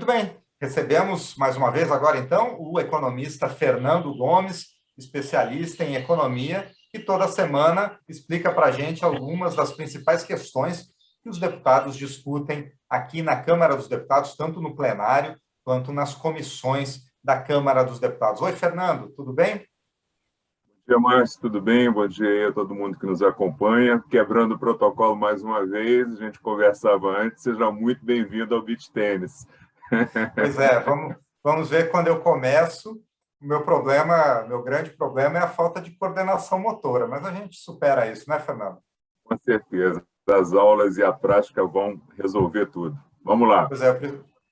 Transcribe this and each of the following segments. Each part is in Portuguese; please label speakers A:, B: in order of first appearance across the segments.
A: Muito bem, recebemos mais uma vez agora, então, o economista Fernando Gomes, especialista em economia, que toda semana explica para a gente algumas das principais questões que os deputados discutem aqui na Câmara dos Deputados, tanto no plenário quanto nas comissões da Câmara dos Deputados. Oi, Fernando, tudo bem?
B: Bom dia, Márcio, tudo bem? Bom dia aí a todo mundo que nos acompanha. Quebrando o protocolo mais uma vez, a gente conversava antes. Seja muito bem-vindo ao Beach Tênis.
A: Pois é, vamos ver quando eu começo. O meu grande problema é a falta de coordenação motora, mas a gente supera isso, né, Fernando?
B: Com certeza. As aulas e a prática vão resolver tudo. Vamos lá.
A: Pois é,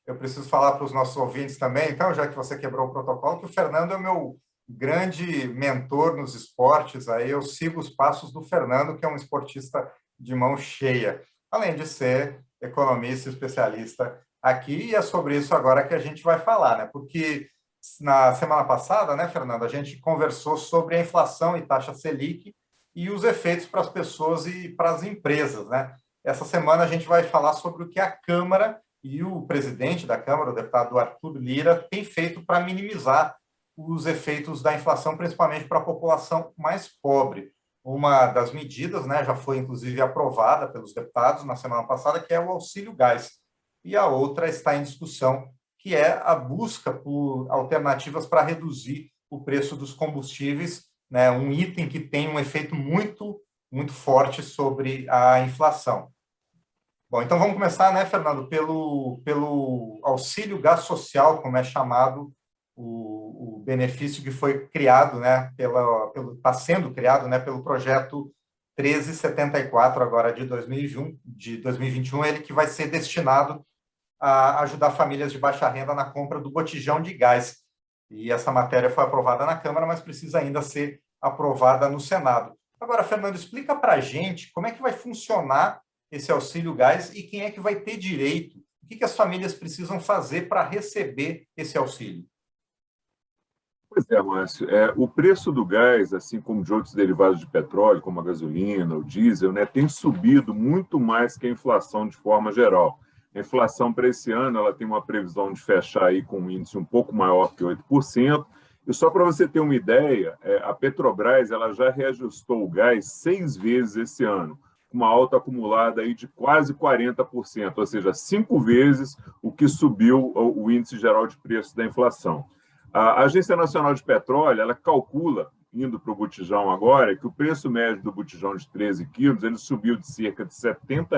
A: eu preciso falar para os nossos ouvintes também, então, já que você quebrou o protocolo, que o Fernando é o meu grande mentor nos esportes. Aí eu sigo os passos do Fernando, que é um esportista de mão cheia, além de ser economista e especialista aqui, e é sobre isso agora que a gente vai falar, né? Porque na semana passada, né, Fernando, a gente conversou sobre a inflação e taxa Selic e os efeitos para as pessoas e para as empresas, né? Essa semana a gente vai falar sobre o que a Câmara e o presidente da Câmara, o deputado Arthur Lira, tem feito para minimizar os efeitos da inflação, principalmente para a população mais pobre. Uma das medidas, né, já foi inclusive aprovada pelos deputados na semana passada, que é o auxílio gás. E a outra está em discussão, que é a busca por alternativas para reduzir o preço dos combustíveis, né, um item que tem um efeito muito forte sobre a inflação. Bom, então vamos começar, né, Fernando, pelo auxílio gás social, como é chamado o benefício que foi criado, né, está sendo criado, né, pelo projeto 1374 agora de 2021, ele que vai ser destinado a ajudar famílias de baixa renda na compra do botijão de gás. E essa matéria foi aprovada na Câmara, mas precisa ainda ser aprovada no Senado. Agora, Fernando, explica para a gente como é que vai funcionar esse auxílio gás e quem é que vai ter direito. O que as famílias precisam fazer para receber esse auxílio?
B: Pois é, Márcio. O preço do gás, assim como de outros derivados de petróleo, como a gasolina, o diesel, né, tem subido muito mais que a inflação de forma geral. A inflação para esse ano ela tem uma previsão de fechar aí com um índice um pouco maior que 8%. E só para você ter uma ideia, a Petrobras ela já reajustou o gás 6 vezes esse ano, com uma alta acumulada aí de quase 40%, ou seja, 5 vezes o que subiu o índice geral de preço da inflação. A Agência Nacional de Petróleo ela calcula, indo para o botijão agora, que o preço médio do botijão de 13 quilos ele subiu de cerca de R$ 70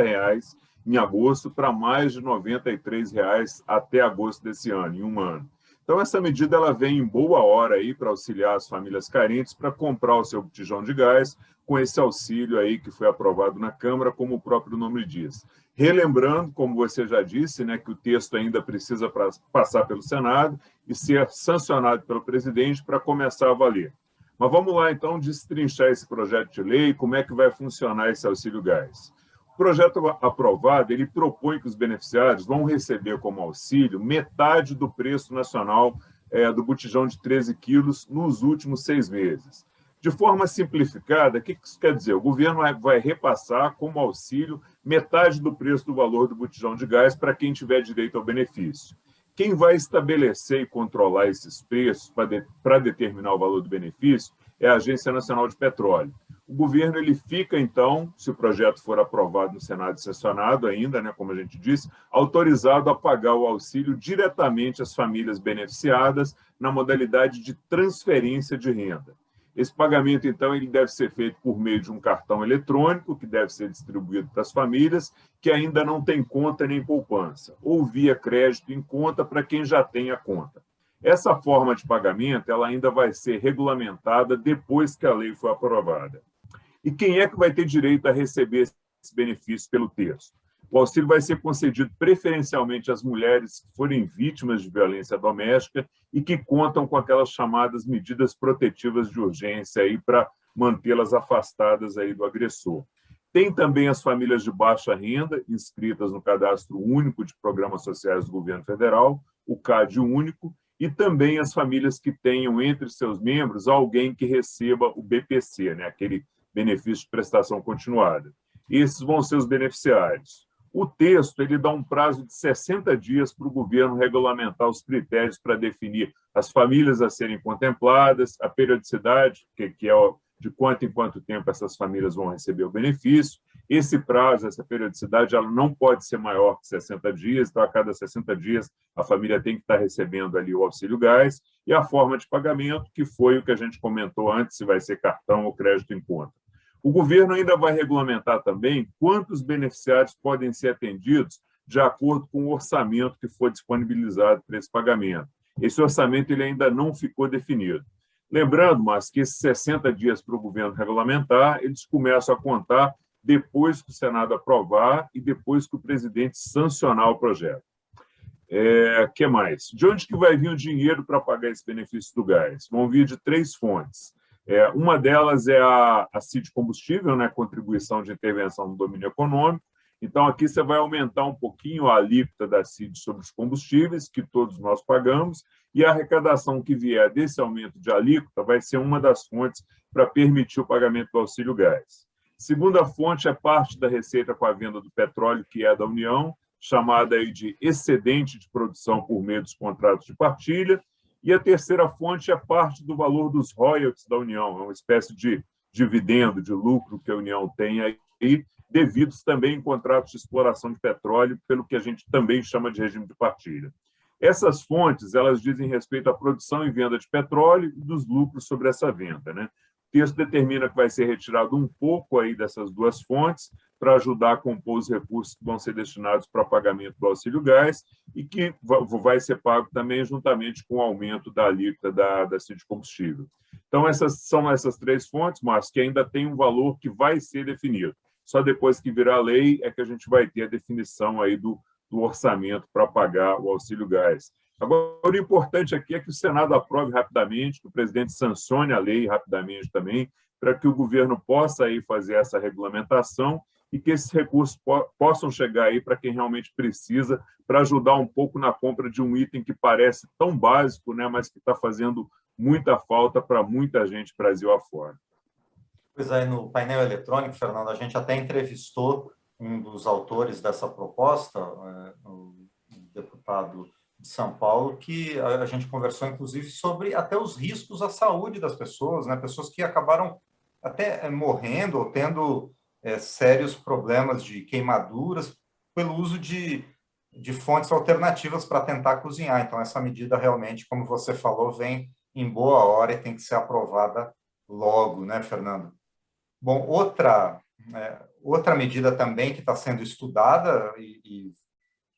B: em agosto para mais de R$ 93 até agosto desse ano, em um ano. Então, essa medida ela vem em boa hora aí para auxiliar as famílias carentes para comprar o seu botijão de gás com esse auxílio aí que foi aprovado na Câmara, como o próprio nome diz. Relembrando, como você já disse, né, que o texto ainda precisa passar pelo Senado e ser sancionado pelo presidente para começar a valer. Mas vamos lá, então, destrinchar esse projeto de lei, como é que vai funcionar esse auxílio gás. O projeto aprovado, ele propõe que os beneficiários vão receber como auxílio metade do preço nacional do botijão de 13 quilos nos últimos 6 meses. De forma simplificada, o que isso quer dizer? O governo vai repassar como auxílio metade do preço do valor do botijão de gás para quem tiver direito ao benefício. Quem vai estabelecer e controlar esses preços para determinar o valor do benefício é a Agência Nacional de Petróleo. O governo ele fica, então, se o projeto for aprovado no Senado e sancionado ainda, né, como a gente disse, autorizado a pagar o auxílio diretamente às famílias beneficiadas na modalidade de transferência de renda. Esse pagamento, então, ele deve ser feito por meio de um cartão eletrônico, que deve ser distribuído para as famílias que ainda não têm conta nem poupança, ou via crédito em conta para quem já tem a conta. Essa forma de pagamento ela ainda vai ser regulamentada depois que a lei for aprovada. E quem é que vai ter direito a receber esse benefício pelo texto? O auxílio vai ser concedido preferencialmente às mulheres que forem vítimas de violência doméstica e que contam com aquelas chamadas medidas protetivas de urgência aí para mantê-las afastadas aí do agressor. Tem também as famílias de baixa renda inscritas no Cadastro Único de Programas Sociais do Governo Federal, o CAD Único, e também as famílias que tenham entre seus membros alguém que receba o BPC, né, aquele benefício de prestação continuada. Esses vão ser os beneficiários. O texto ele dá um prazo de 60 dias para o governo regulamentar os critérios para definir as famílias a serem contempladas, a periodicidade, que é de quanto em quanto tempo essas famílias vão receber o benefício. Esse prazo, essa periodicidade, ela não pode ser maior que 60 dias, então a cada 60 dias a família tem que estar recebendo ali o auxílio gás, e a forma de pagamento, que foi o que a gente comentou antes, se vai ser cartão ou crédito em conta. O governo ainda vai regulamentar também quantos beneficiários podem ser atendidos de acordo com o orçamento que for disponibilizado para esse pagamento. Esse orçamento ele ainda não ficou definido. Lembrando, mas que esses 60 dias para o governo regulamentar, eles começam a contar depois que o Senado aprovar e depois que o presidente sancionar o projeto. Que mais? De onde que vai vir o dinheiro para pagar esse benefício do gás? Vão vir de 3 fontes. Uma delas é a CID Combustível, né, Contribuição de Intervenção no Domínio Econômico. Então, aqui você vai aumentar um pouquinho a alíquota da CID sobre os combustíveis, que todos nós pagamos, e a arrecadação que vier desse aumento de alíquota vai ser uma das fontes para permitir o pagamento do auxílio gás. Segunda fonte é parte da receita com a venda do petróleo, que é da União, chamada aí de excedente de produção por meio dos contratos de partilha. E a terceira fonte é parte do valor dos royalties da União, é uma espécie de dividendo, de lucro que a União tem aí, devidos também em contratos de exploração de petróleo, pelo que a gente também chama de regime de partilha. Essas fontes, elas dizem respeito à produção e venda de petróleo e dos lucros sobre essa venda, né? O texto determina que vai ser retirado um pouco aí dessas 2 fontes para ajudar a compor os recursos que vão ser destinados para pagamento do auxílio gás e que vai ser pago também juntamente com o aumento da alíquota da CID Combustível. Então, são essas 3 fontes, mas que ainda tem um valor que vai ser definido. Só depois que virar lei é que a gente vai ter a definição aí do orçamento para pagar o auxílio gás. Agora, o importante aqui é que o Senado aprove rapidamente, que o presidente sancione a lei rapidamente também, para que o governo possa aí fazer essa regulamentação e que esses recursos possam chegar aí para quem realmente precisa, para ajudar um pouco na compra de um item que parece tão básico, né, mas que está fazendo muita falta para muita gente Brasil afora.
A: Pois é, no painel eletrônico, Fernando, a gente até entrevistou um dos autores dessa proposta, o deputado de São Paulo, que a gente conversou, inclusive, sobre até os riscos à saúde das pessoas, né? Pessoas que acabaram até morrendo ou tendo sérios problemas de queimaduras pelo uso de fontes alternativas para tentar cozinhar. Então, essa medida realmente, como você falou, vem em boa hora e tem que ser aprovada logo, né, Fernando? Bom, outra medida também que está sendo estudada e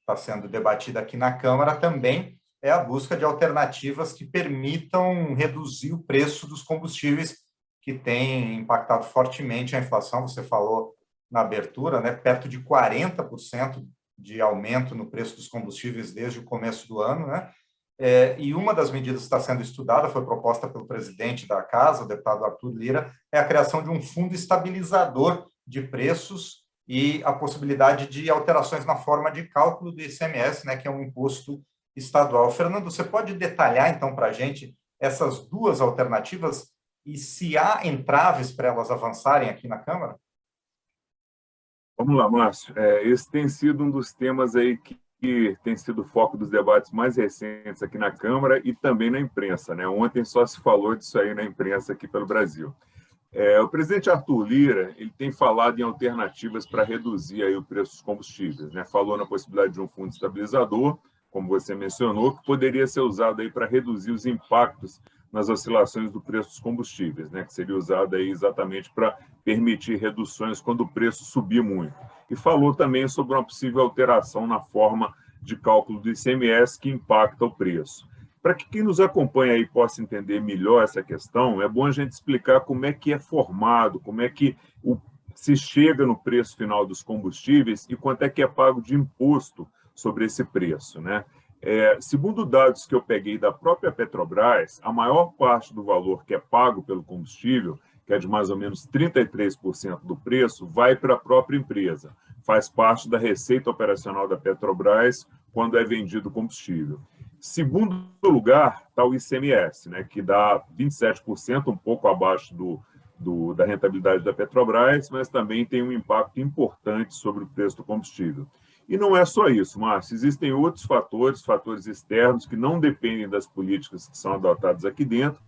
A: está sendo debatida aqui na Câmara também é a busca de alternativas que permitam reduzir o preço dos combustíveis, que tem impactado fortemente a inflação. Você falou na abertura, né, perto de 40% de aumento no preço dos combustíveis desde o começo do ano, né? E uma das medidas que está sendo estudada, foi proposta pelo presidente da Casa, o deputado Arthur Lira, é a criação de um fundo estabilizador de preços e a possibilidade de alterações na forma de cálculo do ICMS, né, que é um imposto estadual. Fernando, você pode detalhar, então, para a gente essas 2 alternativas e se há entraves para elas avançarem aqui na Câmara?
B: Vamos lá, Márcio. Esse tem sido um dos temas aí que tem sido foco dos debates mais recentes aqui na Câmara e também na imprensa, né? Ontem só se falou disso aí na imprensa aqui pelo Brasil. O presidente Arthur Lira ele tem falado em alternativas para reduzir aí o preço dos combustíveis, né? Falou na possibilidade de um fundo estabilizador, como você mencionou, que poderia ser usado aí para reduzir os impactos nas oscilações do preço dos combustíveis, né? Que seria usado aí exatamente para permitir reduções quando o preço subir muito. E falou também sobre uma possível alteração na forma de cálculo do ICMS que impacta o preço. Para que quem nos acompanha aí possa entender melhor essa questão, é bom a gente explicar como é que é formado, como é que se chega no preço final dos combustíveis e quanto é que é pago de imposto sobre esse preço, né? Segundo dados que eu peguei da própria Petrobras, a maior parte do valor que é pago pelo combustível, que é de mais ou menos 33% do preço, vai para a própria empresa. Faz parte da receita operacional da Petrobras quando é vendido combustível. Segundo lugar está o ICMS, né, que dá 27%, um pouco abaixo da rentabilidade da Petrobras, mas também tem um impacto importante sobre o preço do combustível. E não é só isso, Márcio, existem outros fatores externos que não dependem das políticas que são adotadas aqui dentro,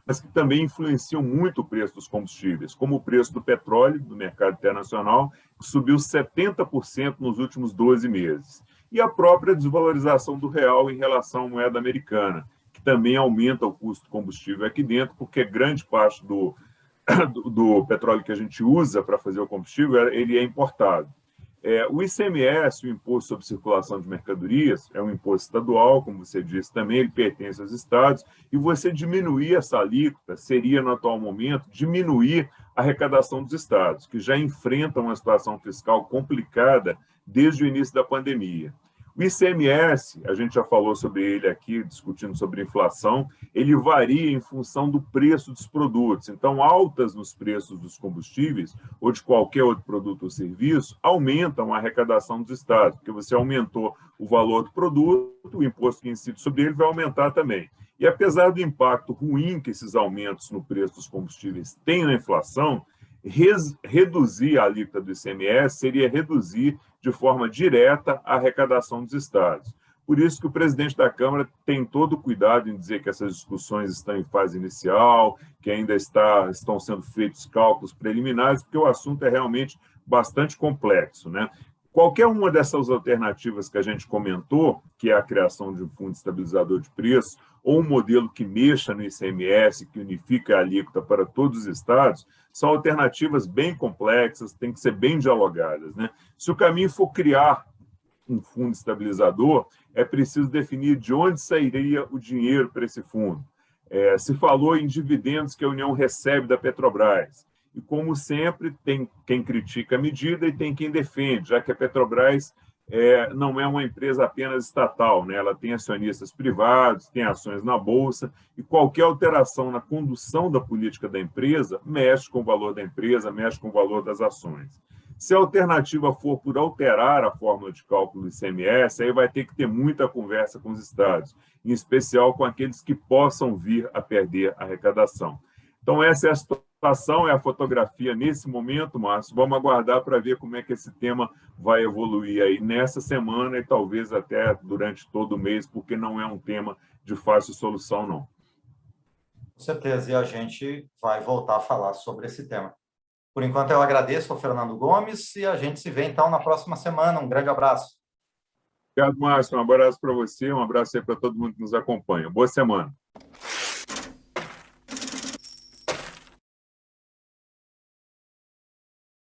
B: mas que também influenciam muito o preço dos combustíveis, como o preço do petróleo do mercado internacional, que subiu 70% nos últimos 12 meses, e a própria desvalorização do real em relação à moeda americana, que também aumenta o custo do combustível aqui dentro, porque grande parte do petróleo que a gente usa para fazer o combustível, ele é importado. O ICMS, o Imposto sobre Circulação de Mercadorias, é um imposto estadual, como você disse também, ele pertence aos estados, e você diminuir essa alíquota seria, no atual momento, diminuir a arrecadação dos estados, que já enfrentam uma situação fiscal complicada desde o início da pandemia. O ICMS, a gente já falou sobre ele aqui, discutindo sobre inflação, ele varia em função do preço dos produtos. Então, altas nos preços dos combustíveis ou de qualquer outro produto ou serviço aumentam a arrecadação dos estados, porque você aumentou o valor do produto, o imposto que incide sobre ele vai aumentar também. E apesar do impacto ruim que esses aumentos no preço dos combustíveis têm na inflação, reduzir a alíquota do ICMS seria reduzir de forma direta a arrecadação dos estados. Por isso que o presidente da Câmara tem todo o cuidado em dizer que essas discussões estão em fase inicial, que ainda estão sendo feitos cálculos preliminares, porque o assunto é realmente bastante complexo, né? Qualquer uma dessas alternativas que a gente comentou, que é a criação de um fundo estabilizador de preços, ou um modelo que mexa no ICMS, que unifica a alíquota para todos os estados, são alternativas bem complexas, têm que ser bem dialogadas, né? Se o caminho for criar um fundo estabilizador, é preciso definir de onde sairia o dinheiro para esse fundo. Se falou em dividendos que a União recebe da Petrobras. E, como sempre, tem quem critica a medida e tem quem defende, já que a Petrobras não é uma empresa apenas estatal, né? Ela tem acionistas privados, tem ações na Bolsa, e qualquer alteração na condução da política da empresa mexe com o valor da empresa, mexe com o valor das ações. Se a alternativa for por alterar a fórmula de cálculo do ICMS, aí vai ter que ter muita conversa com os estados, em especial com aqueles que possam vir a perder a arrecadação. Então, essa é a situação, é a fotografia nesse momento, Márcio. Vamos aguardar para ver como é que esse tema vai evoluir aí nessa semana e talvez até durante todo o mês, porque não é um tema de fácil solução, não.
A: Com certeza, e a gente vai voltar a falar sobre esse tema. Por enquanto, eu agradeço ao Fernando Gomes e a gente se vê, então, na próxima semana. Um grande abraço.
B: Obrigado, Márcio. Um abraço para você, um abraço aí para todo mundo que nos acompanha. Boa semana.